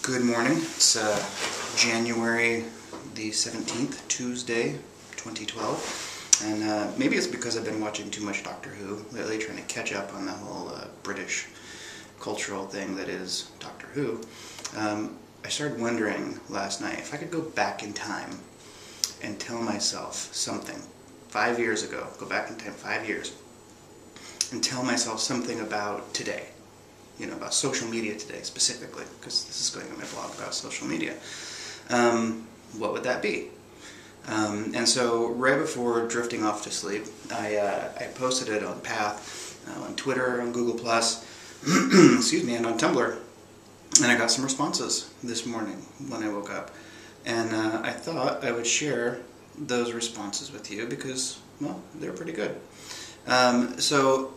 Good morning. It's January the 17th, Tuesday, 2012. And maybe it's because I've been watching too much Doctor Who lately, trying to catch up on the whole British cultural thing that is Doctor Who. I started wondering last night if I could go back in time and tell myself something 5 years ago, go back in time 5 years, and tell myself something about today. You know, about social media today specifically, because this is going on my blog about social media. What would that be? And so right before drifting off to sleep, I posted it on Path, on Twitter, on Google+, excuse me, and on Tumblr. And I got some responses this morning when I woke up. And I thought I would share those responses with you because, well, they're pretty good. So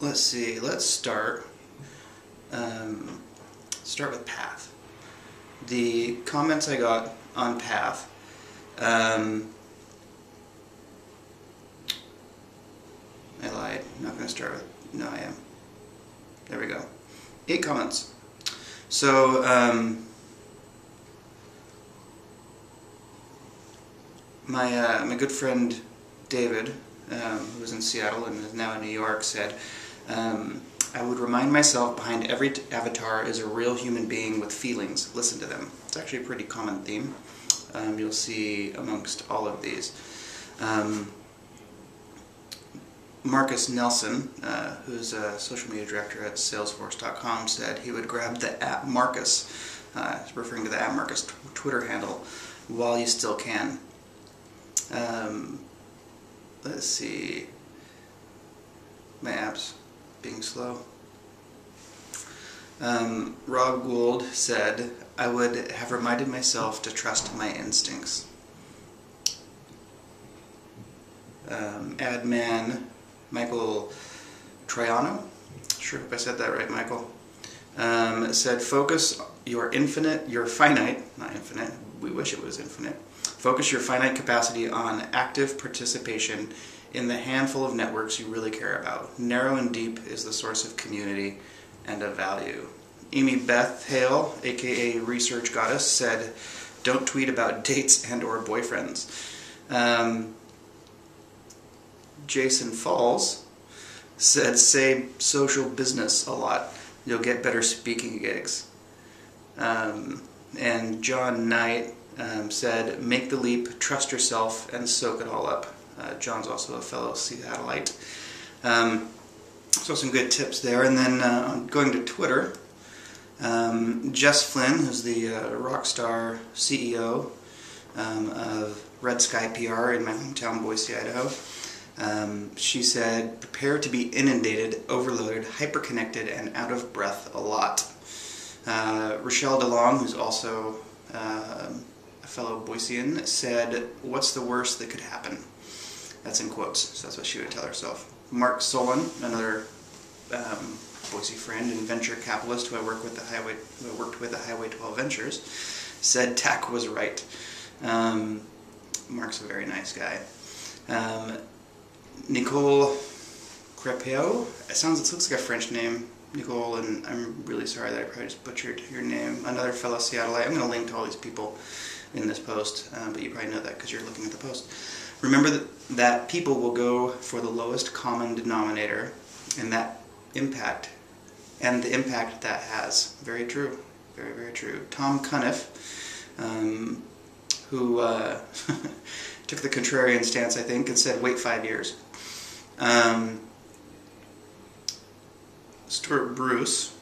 let's see, let's start with Path. The comments I got on Path, I lied, I'm not going to start with, no I am. There we go. 8 comments. So, my good friend David, who was in Seattle and is now in New York, said, I would remind myself behind every avatar is a real human being with feelings. Listen to them. It's actually a pretty common theme. You'll see amongst all of these. Marcus Nelson, who's a social media director at Salesforce.com, said he would grab the @Marcus, referring to the @Marcus Twitter handle, while you still can. Let's see. My app's being slow. Rob Gould said, I would have reminded myself to trust my instincts. Adman Michael Troiano, sure if I said that right, Michael, said, focus your finite, not infinite, we wish it was infinite, focus your finite capacity on active participation in the handful of networks you really care about. Narrow and deep is the source of community and of value. Amy Beth Hale, aka Research Goddess, said, don't tweet about dates and or boyfriends. Jason Falls said, say social business a lot. You'll get better speaking gigs. And John Knight said, make the leap, trust yourself, and soak it all up. John's also a fellow Seattleite. So some good tips there. And then going to Twitter, Jess Flynn, who's the Rockstar CEO of Red Sky PR in my hometown, Boise, Idaho, she said, prepare to be inundated, overloaded, hyper-connected, and out of breath a lot. Rochelle DeLong, who's also a fellow Boisean, said, what's the worst that could happen? That's in quotes, so that's what she would tell herself. Mark Solon, another Boise friend and venture capitalist who I worked with at Highway 12 Ventures, said TAC was right. Mark's a very nice guy. Nicole Crepeo, it looks like a French name, Nicole, and I'm really sorry that I probably just butchered your name. Another fellow Seattleite. I'm going to link to all these people in this post, but you probably know that because you're looking at the post. Remember that people will go for the lowest common denominator, and the impact that has. Very true. Very, very true. Tom Cuniff, who took the contrarian stance, I think, and said, wait 5 years. Stuart Bruce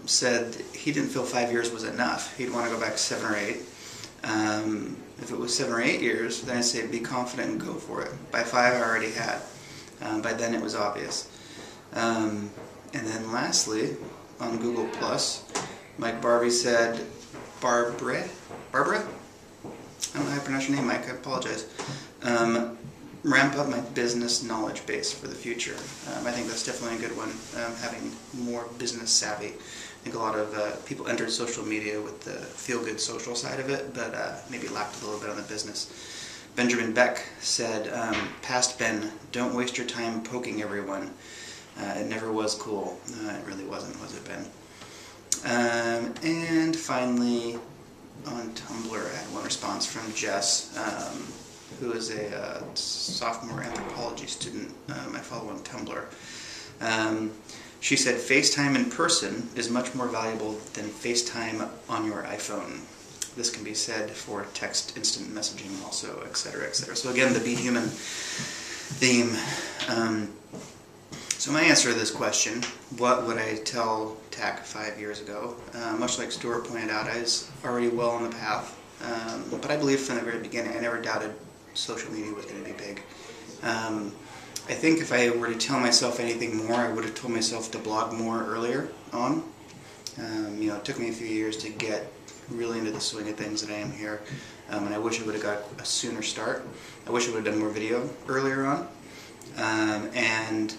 said he didn't feel 5 years was enough. He'd want to go back 7 or 8. If it was 7 or 8 years, then I'd say be confident and go for it. By 5 I already had. By then it was obvious. And then lastly, on Google+, Mike Barbie said, Barbara? I don't know how to pronounce your name, Mike, I apologize. Ramp up my business knowledge base for the future. I think that's definitely a good one, having more business savvy. I think a lot of people entered social media with the feel-good social side of it, but maybe lacked a little bit on the business. Benjamin Beck said, past Ben, don't waste your time poking everyone. It never was cool. It really wasn't, was it, Ben? And finally, on Tumblr, I had one response from Jess, who is a sophomore anthropology student I follow on Tumblr. She said, FaceTime in person is much more valuable than FaceTime on your iPhone. This can be said for text instant messaging also, etc., etc. So again, the Be Human theme. So my answer to this question, what would I tell TAC 5 years ago? Much like Stuart pointed out, I was already well on the path. But I believe from the very beginning, I never doubted social media was going to be big. I think if I were to tell myself anything more, I would have told myself to blog more earlier on. It took me a few years to get really into the swing of things that I am here, and I wish I would have got a sooner start. I wish I would have done more video earlier on. And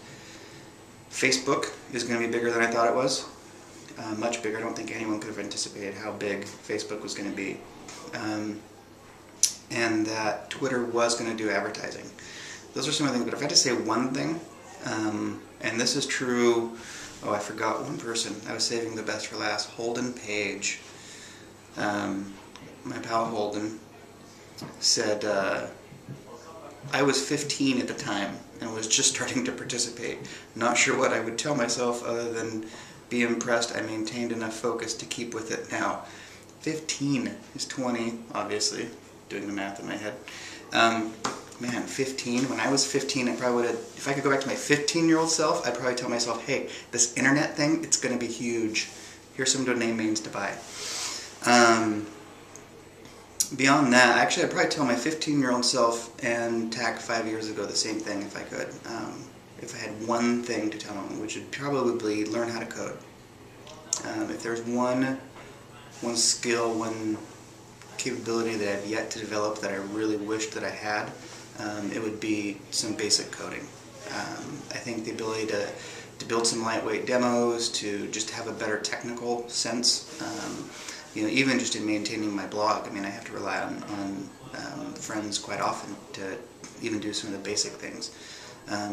Facebook is going to be bigger than I thought it was. Much bigger. I don't think anyone could have anticipated how big Facebook was going to be. And that Twitter was going to do advertising. Those are some of the things, but if I had to say one thing, and this is true, I forgot one person. I was saving the best for last. Holden Page. My pal Holden said, I was 15 at the time and was just starting to participate. Not sure what I would tell myself other than be impressed I maintained enough focus to keep with it now. 15 is 20, obviously, doing the math in my head. Man, 15, when I was 15, I probably would have, if I could go back to my 15-year-old self, I'd probably tell myself, hey, this internet thing, it's going to be huge. Here's some domain names to buy. Beyond that, actually, I'd probably tell my 15-year-old self and TAC 5 years ago the same thing if I could. If I had one thing to tell them, which would probably learn how to code. If there's one skill, one capability that I've yet to develop that I really wished that I had, it would be some basic coding. I think the ability to build some lightweight demos, to just have a better technical sense. Even just in maintaining my blog, I mean, I have to rely on friends quite often to even do some of the basic things.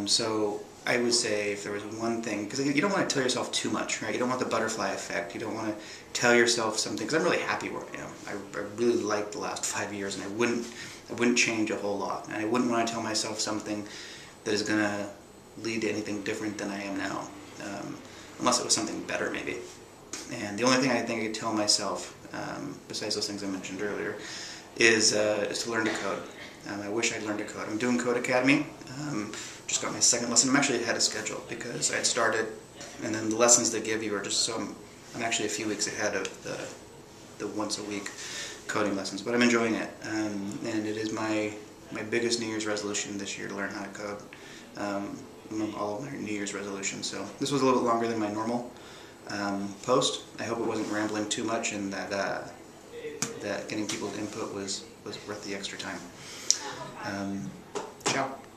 So I would say if there was one thing, because you don't want to tell yourself too much, right? You don't want the butterfly effect. You don't want to tell yourself something, because I'm really happy where I am. I really like the last 5 years, and I wouldn't change a whole lot. And I wouldn't want to tell myself something that is going to lead to anything different than I am now, unless it was something better, maybe. And the only thing I think I could tell myself, besides those things I mentioned earlier, is to learn to code. I wish I'd learned to code. I'm doing Code Academy. Just got my second lesson. I'm actually ahead of schedule because I'd started, and then the lessons they give you are just so. I'm actually a few weeks ahead of the once a week coding lessons, but I'm enjoying it. And it is my biggest New Year's resolution this year to learn how to code. Among all of my New Year's resolutions. So this was a little bit longer than my normal post. I hope it wasn't rambling too much, and that getting people's input was worth the extra time. Ciao.